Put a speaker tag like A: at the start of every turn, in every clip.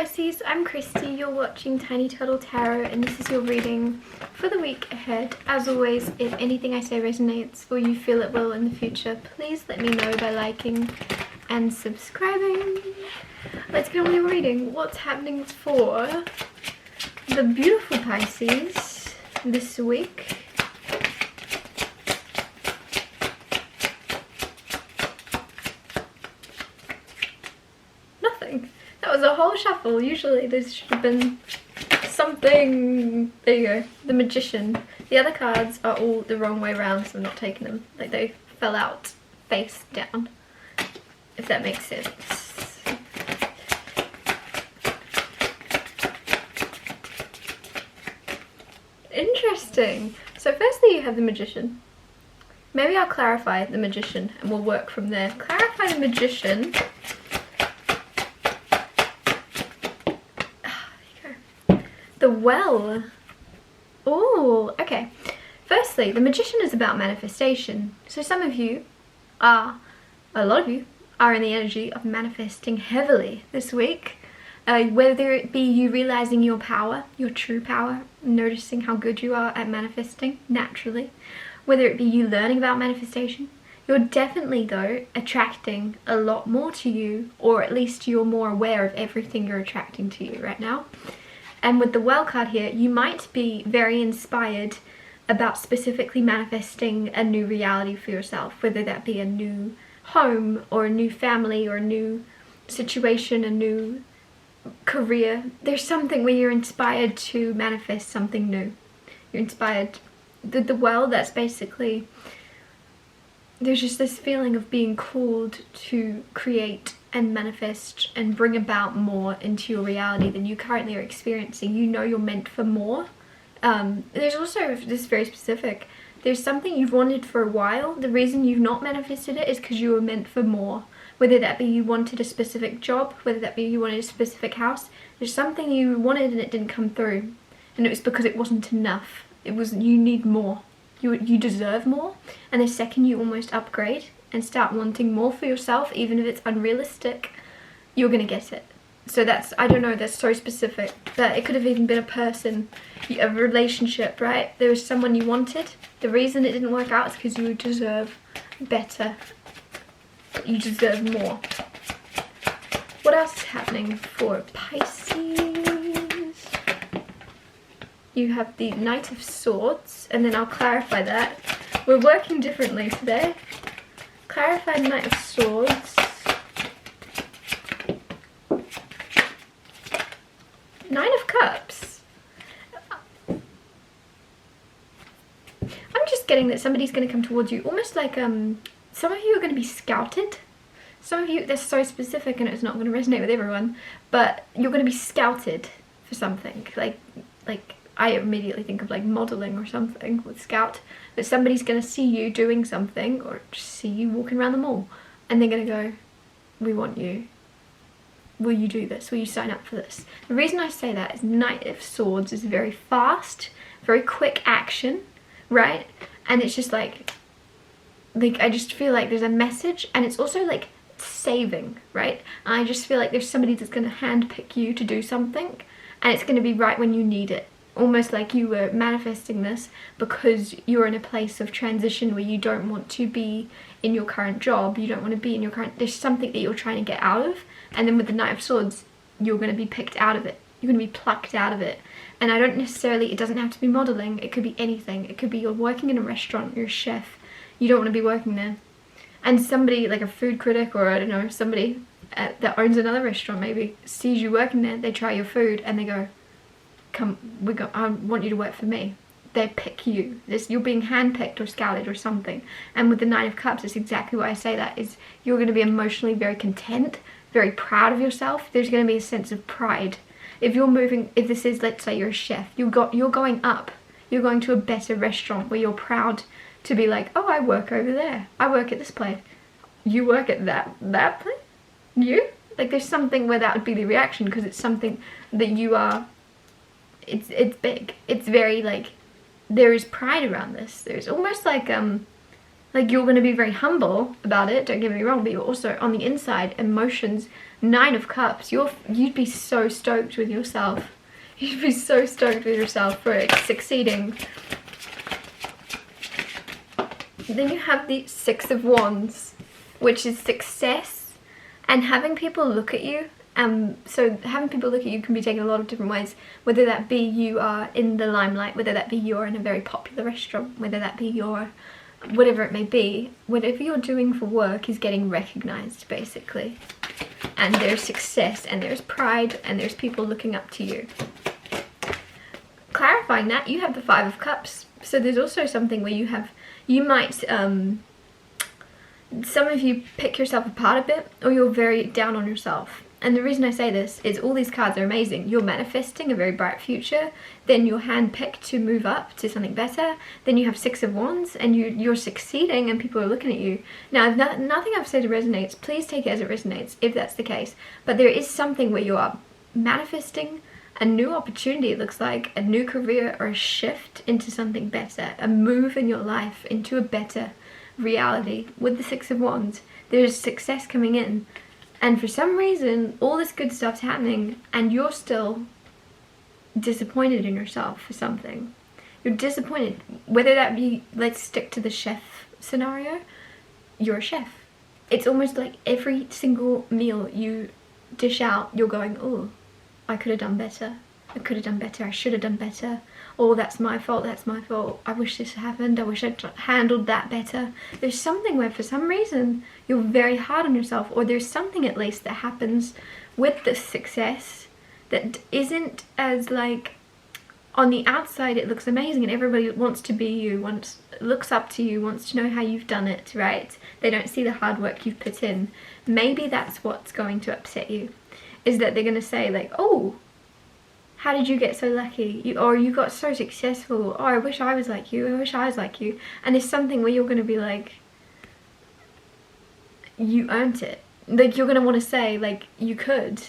A: Pisces, I'm Christy, you're watching Tiny Turtle Tarot, and this is your reading for the week ahead. As always, if anything I say resonates or you feel it will in the future, please let me know by liking and subscribing. Let's get on with your reading. What's happening for the beautiful Pisces this week? Nothing. That was a whole shuffle. Usually there should have been something. There you go. The Magician. The other cards are all the wrong way around, so I'm not taking them. Like, they fell out face down, if that makes sense. Interesting. So firstly you have the Magician. Maybe I'll clarify the Magician and we'll work from there. Clarify the Magician. The Well. Oh, okay. Firstly, the Magician is about manifestation. So some of you are, a lot of you, are in the energy of manifesting heavily this week. Whether it be you realizing your power, your true power, noticing how good you are at manifesting naturally. Whether it be you learning about manifestation. You're definitely, though, attracting a lot more to you, or at least you're more aware of everything you're attracting to you right now. And with the Well card here, you might be very inspired about specifically manifesting a new reality for yourself, whether that be a new home or a new family or a new situation, a new career. There's something where you're inspired to manifest something new. You're inspired. The Well, that's basically, there's just this feeling of being called to create and manifest and bring about more into your reality than you currently are experiencing. You know you're meant for more. There's also this very specific, there's something you've wanted for a while. The reason you've not manifested it is because you were meant for more. Whether that be you wanted a specific job, whether that be you wanted a specific house, there's something you wanted and it didn't come through. And it was because it wasn't enough. It was, you need more. You deserve more. And the second you almost upgrade and start wanting more for yourself, even if it's unrealistic, you're gonna get it. So that's, I don't know, that's so specific that it could have even been a person, a relationship, right? There was someone you wanted. The reason it didn't work out is because you deserve better. You deserve more. What else is happening for Pisces? You have the Knight of Swords, and then I'll clarify that. We're working differently today. Clarify Knight of Swords. Nine of Cups. I'm just getting that somebody's going to come towards you, almost like some of you are going to be scouted. Some of you, that's so specific and it's not going to resonate with everyone, but you're going to be scouted for something. Like I immediately think of like modelling or something with scout. That somebody's going to see you doing something or just see you walking around the mall and they're going to go, we want you. Will you do this? Will you sign up for this? The reason I say that is Knight of Swords is very fast, very quick action, right? And it's just like I just feel like there's a message, and it's also like saving, right? I just feel like there's somebody that's going to handpick you to do something, and it's going to be right when you need it. Almost like you were manifesting this because you're in a place of transition where you don't want to be in your current job, you don't want to be in your current, there's something that you're trying to get out of, and then with the Knight of Swords, you're going to be picked out of it. You're going to be plucked out of it. And I don't necessarily, it doesn't have to be modelling, it could be anything. It could be you're working in a restaurant, you're a chef, you don't want to be working there. And somebody, like a food critic or I don't know, somebody that owns another restaurant maybe, sees you working there, they try your food and they go, come, I want you to work for me. They pick you. You're being handpicked or scouted or something. And with the Nine of Cups, it's exactly why I say that, is you're going to be emotionally very content, very proud of yourself. There's going to be a sense of pride. If you're moving, if this is, let's say you're a chef, you're going up. You're going to a better restaurant where you're proud to be like, oh, I work over there. I work at this place. You work at that place? You? Like there's something where that would be the reaction because it's something that you are, it's big. It's very like, there is pride around this. There's almost like Like, you're going to be very humble about it, don't get me wrong, but you're also on the inside, emotions, 9 of Cups, you'd be so stoked with yourself. You'd be so stoked with yourself for succeeding. Then you have the 6 of Wands, which is success and having people look at you. So having people look at you can be taken a lot of different ways, whether that be you are in the limelight, whether that be you're in a very popular restaurant, whether that be you're whatever it may be, whatever you're doing for work is getting recognized, basically. And there's success, and there's pride, and there's people looking up to you. Clarifying that, you have the 5 of Cups. So there's also something where you might, some of you pick yourself apart a bit, or you're very down on yourself. And the reason I say this is all these cards are amazing. You're manifesting a very bright future, then you're handpicked to move up to something better, then you have 6 of Wands, and you're succeeding and people are looking at you. Now, if nothing I've said resonates, please take it as it resonates, if that's the case. But there is something where you are manifesting a new opportunity, it looks like, a new career or a shift into something better, a move in your life into a better reality. With the 6 of Wands, there's success coming in. And for some reason, all this good stuff's happening and you're still disappointed in yourself for something. You're disappointed. Whether that be, let's stick to the chef scenario, you're a chef. It's almost like every single meal you dish out, you're going, oh, I could have done better. I could have done better. I should have done better. Oh, that's my fault. That's my fault. I wish this happened. I wish I'd handled that better. There's something where for some reason you're very hard on yourself, or there's something at least that happens with the success that isn't as, like, on the outside it looks amazing and everybody wants to be you, looks up to you, wants to know how you've done it, right? They don't see the hard work you've put in. Maybe that's what's going to upset you, is that they're going to say, like, oh, how did you get so lucky? Or you got so successful. Oh, I wish I was like you. I wish I was like you. And there's something where you're going to be like, you earned it. Like, you're going to want to say, like, you could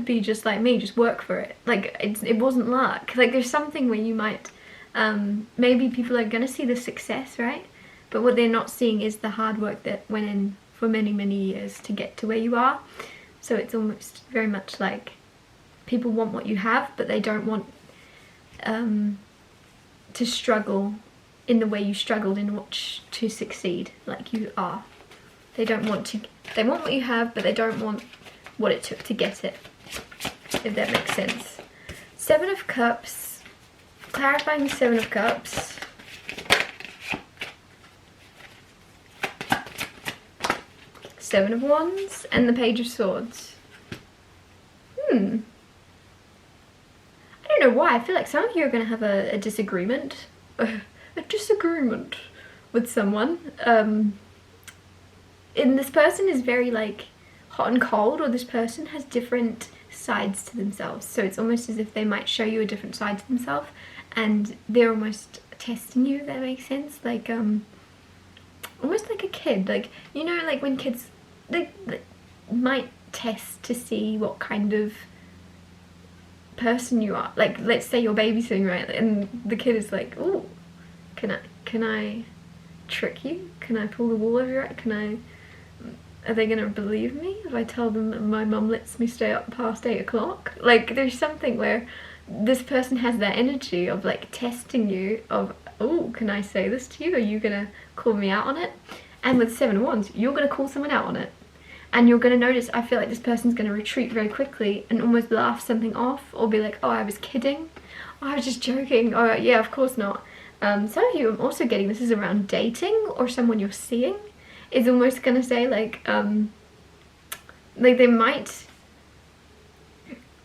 A: be just like me, just work for it. Like, it wasn't luck. Like, there's something where you might, maybe people are going to see the success, right? But what they're not seeing is the hard work that went in for many, many years to get to where you are. So it's almost very much like, people want what you have, but they don't want to struggle in the way you struggled in order to succeed like you are. They want what you have, but they don't want what it took to get it, if that makes sense. 7 of Cups, clarifying the 7 of Cups. Seven of Wands and the Page of Swords. I don't know why, I feel like some of you are going to have a disagreement. A disagreement with someone. And this person is very, like, hot and cold, or this person has different sides to themselves. So it's almost as if they might show you a different side to themselves and they're almost testing you, if that makes sense. Like, almost like a kid. Like, you know, like when kids, they might test to see what kind of person you are. Like, let's say you're babysitting, right, and the kid is like, oh, can I trick you? Can I pull the wool over your eye? Are they gonna believe me if I tell them that my mum lets me stay up past 8 o'clock? Like, there's something where this person has that energy of, like, testing you of, oh, can I say this to you? Are you gonna call me out on it? And with 7 of Wands, you're gonna call someone out on it. And you're going to notice, I feel like this person's going to retreat very quickly and almost laugh something off, or be like, oh, I was kidding, oh, I was just joking, oh, yeah, of course not. Some of you, I'm also getting this is around dating, or someone you're seeing is almost going to say, like they might,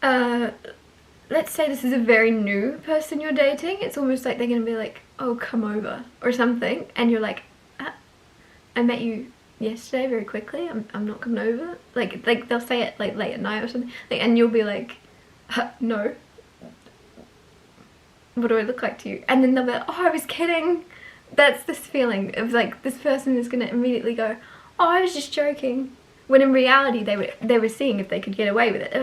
A: let's say this is a very new person you're dating, it's almost like they're going to be like, oh, come over, or something, and you're like, I met you yesterday very quickly, I'm not coming over. Like they'll say it like late at night or something, like, and you'll be like, no, what do I look like to you? And then they'll be like, oh, I was kidding. That's this feeling of, like, this person is gonna immediately go, oh, I was just joking, when in reality they were seeing if they could get away with it. They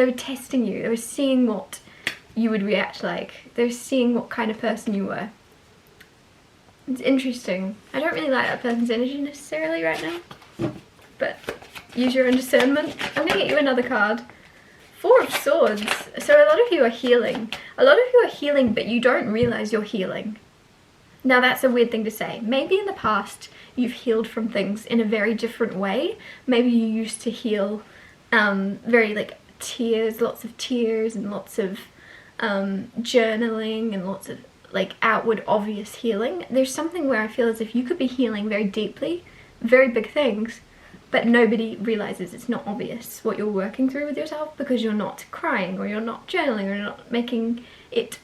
A: were testing you, they were seeing what you would react like, they were seeing what kind of person you were. It's interesting. I don't really like that person's energy necessarily right now, but use your own discernment. I'm gonna get you another card. Four of Swords. So a lot of you are healing. A lot of you are healing, but you don't realize you're healing. Now that's a weird thing to say. Maybe in the past you've healed from things in a very different way. Maybe you used to heal very like tears, lots of tears and lots of journaling and lots of like outward obvious healing. There's something where I feel as if you could be healing very deeply, very big things, but nobody realizes it's not obvious what you're working through with yourself because you're not crying or you're not journaling or you're not making it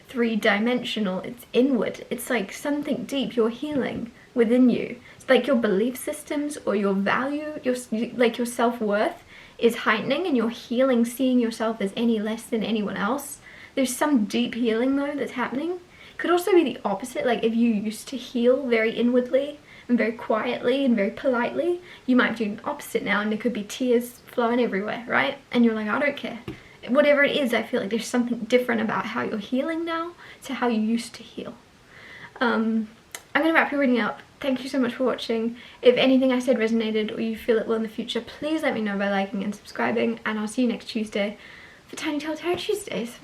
A: three-dimensional. It's inward. It's like something deep you're healing within you. It's like your belief systems or your value, your self-worth is heightening and you're healing, seeing yourself as any less than anyone else. There's some deep healing though that's happening. Could also be the opposite, like if you used to heal very inwardly and very quietly and very politely, you might do the opposite now and there could be tears flowing everywhere, right? And you're like, I don't care. Whatever it is, I feel like there's something different about how you're healing now to how you used to heal. I'm going to wrap your reading up. Thank you so much for watching. If anything I said resonated or you feel it will in the future, please let me know by liking and subscribing, and I'll see you next Tuesday for Tiny Tale Tarot Tuesdays.